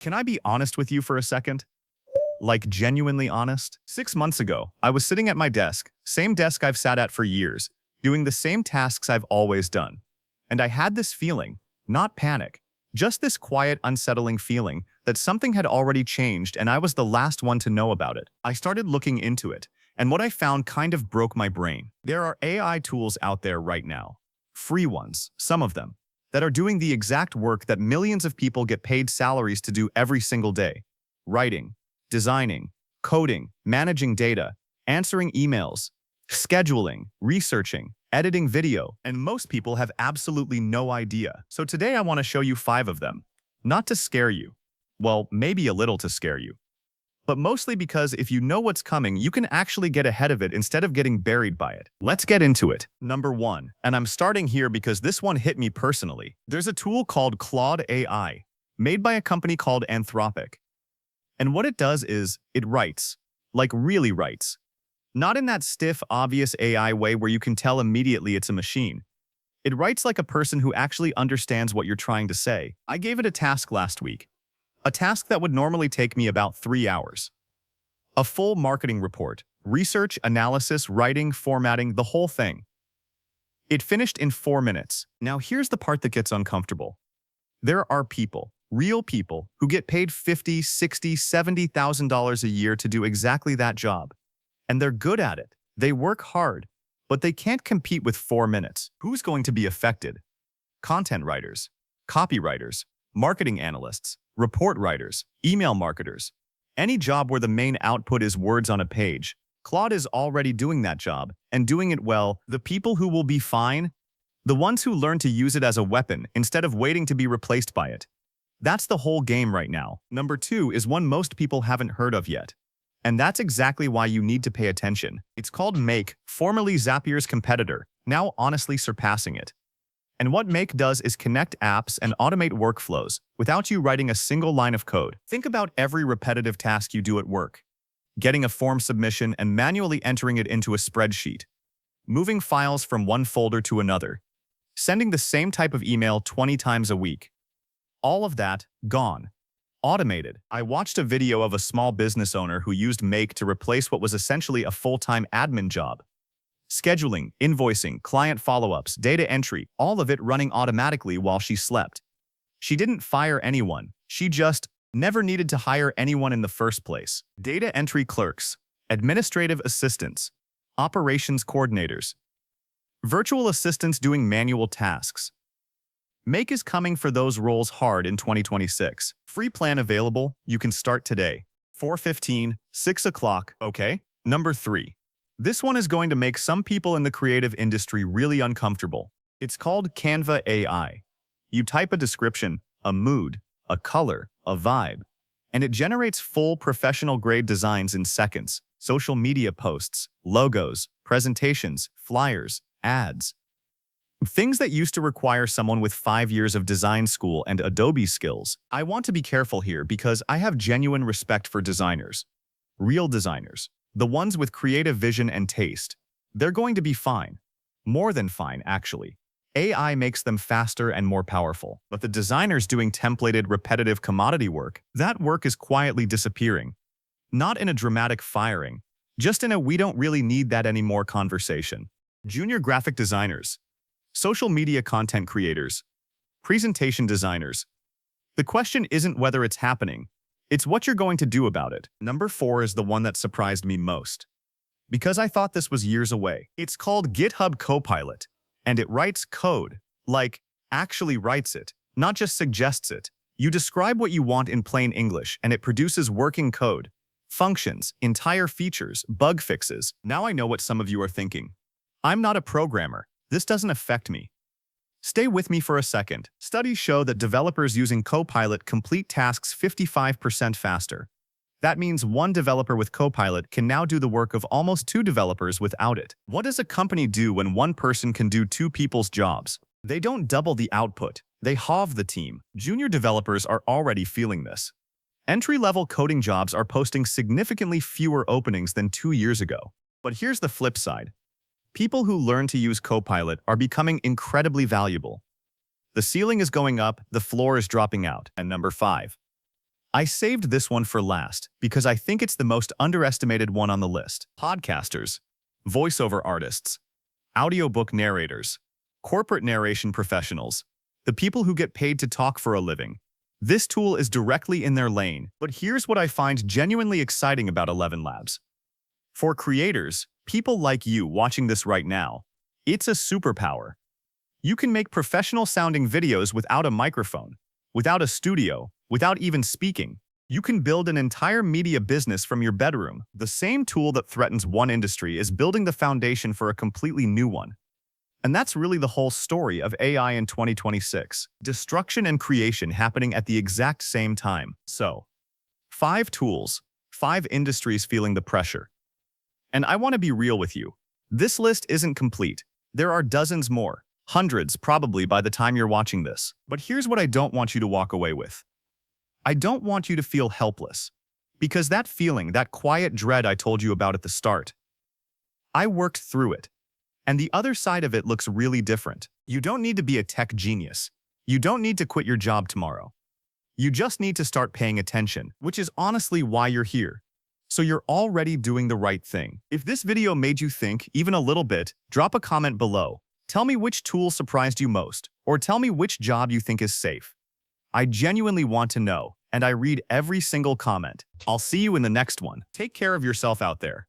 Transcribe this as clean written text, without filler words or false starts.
Can I be honest with you for a second? Like genuinely honest? 6 months ago, I was sitting at my desk, same desk I've sat at for years, doing the same tasks I've always done. And I had this feeling, not panic, just this quiet, unsettling feeling that something had already changed and I was the last one to know about it. I started looking into it, and what I found kind of broke my brain. There are AI tools out there right now, free ones, some of them, that are doing the exact work that millions of people get paid salaries to do every single day. Writing, designing, coding, managing data, answering emails, scheduling, researching, editing video, and most people have absolutely no idea. So today I want to show you 5 of them. Not to scare you. Well, maybe a little to scare you. But mostly because if you know what's coming, you can actually get ahead of it instead of getting buried by it. Let's get into it. Number 1, and I'm starting here because this one hit me personally. There's a tool called Claude AI, made by a company called Anthropic. And what it does is, it writes. Like really writes. Not in that stiff, obvious AI way where you can tell immediately it's a machine. It writes like a person who actually understands what you're trying to say. I gave it a task last week. A task that would normally take me about 3 hours. A full marketing report, research, analysis, writing, formatting, the whole thing. It finished in 4 minutes. Now here's the part that gets uncomfortable. There are people, real people, who get paid $50,000, $60,000, $70,000 a year to do exactly that job. And they're good at it. They work hard, but they can't compete with 4 minutes. Who's going to be affected? Content writers, copywriters, marketing analysts, report writers, email marketers. Any job where the main output is words on a page. Claude is already doing that job, and doing it well. The people who will be fine? The ones who learn to use it as a weapon instead of waiting to be replaced by it. That's the whole game right now. Number 2 is one most people haven't heard of yet. And that's exactly why you need to pay attention. It's called Make, formerly Zapier's competitor, now honestly surpassing it. And what Make does is connect apps and automate workflows without you writing a single line of code. Think about every repetitive task you do at work. Getting a form submission and manually entering it into a spreadsheet. Moving files from one folder to another. Sending the same type of email 20 times a week. All of that, gone. Automated. I watched a video of a small business owner who used Make to replace what was essentially a full-time admin job. Scheduling, invoicing, client follow-ups, data entry, all of it running automatically while she slept. She didn't fire anyone. She just never needed to hire anyone in the first place. Data entry clerks, administrative assistants, operations coordinators, virtual assistants doing manual tasks. Make is coming for those roles hard in 2026. Free plan available. You can start today. 4:15, 6 o'clock, okay? Number 3. This one is going to make some people in the creative industry really uncomfortable. It's called Canva AI. You type a description, a mood, a color, a vibe, and it generates full professional-grade designs in seconds. Social media posts, logos, presentations, flyers, ads. Things that used to require someone with 5 years of design school and Adobe skills. I want to be careful here because I have genuine respect for designers. Real designers. The ones with creative vision and taste. They're going to be fine. More than fine, actually. AI makes them faster and more powerful. But the designers doing templated, repetitive commodity work, that work is quietly disappearing. Not in a dramatic firing, just in a we don't really need that anymore conversation. Junior graphic designers. Social media content creators, presentation designers. The question isn't whether it's happening, it's what you're going to do about it. Number 4 is the one that surprised me most. Because I thought this was years away. It's called GitHub Copilot, and it writes code, like actually writes it, not just suggests it. You describe what you want in plain English, and it produces working code, functions, entire features, bug fixes. Now I know what some of you are thinking. I'm not a programmer. This doesn't affect me. Stay with me for a second. Studies show that developers using Copilot complete tasks 55% faster. That means one developer with Copilot can now do the work of almost 2 developers without it. What does a company do when one person can do 2 people's jobs? They don't double the output. They halve the team. Junior developers are already feeling this. Entry-level coding jobs are posting significantly fewer openings than 2 years ago. But here's the flip side. People who learn to use Copilot are becoming incredibly valuable. The ceiling is going up, the floor is dropping out. And number 5. I saved this one for last because I think it's the most underestimated one on the list. Podcasters, voiceover artists, audiobook narrators, corporate narration professionals, the people who get paid to talk for a living. This tool is directly in their lane, but here's what I find genuinely exciting about ElevenLabs. For creators, people like you watching this right now, it's a superpower. You can make professional-sounding videos without a microphone, without a studio, without even speaking. You can build an entire media business from your bedroom. The same tool that threatens one industry is building the foundation for a completely new one. And that's really the whole story of AI in 2026. Destruction and creation happening at the exact same time. So, 5 tools, 5 industries feeling the pressure. And I want to be real with you. This list isn't complete. There are dozens more, hundreds probably by the time you're watching this. But here's what I don't want you to walk away with. I don't want you to feel helpless. Because that feeling, that quiet dread I told you about at the start, I worked through it. And the other side of it looks really different. You don't need to be a tech genius. You don't need to quit your job tomorrow. You just need to start paying attention, which is honestly why you're here. So you're already doing the right thing. If this video made you think even a little bit, drop a comment below. Tell me which tool surprised you most, or tell me which job you think is safe. I genuinely want to know, and I read every single comment. I'll see you in the next one. Take care of yourself out there.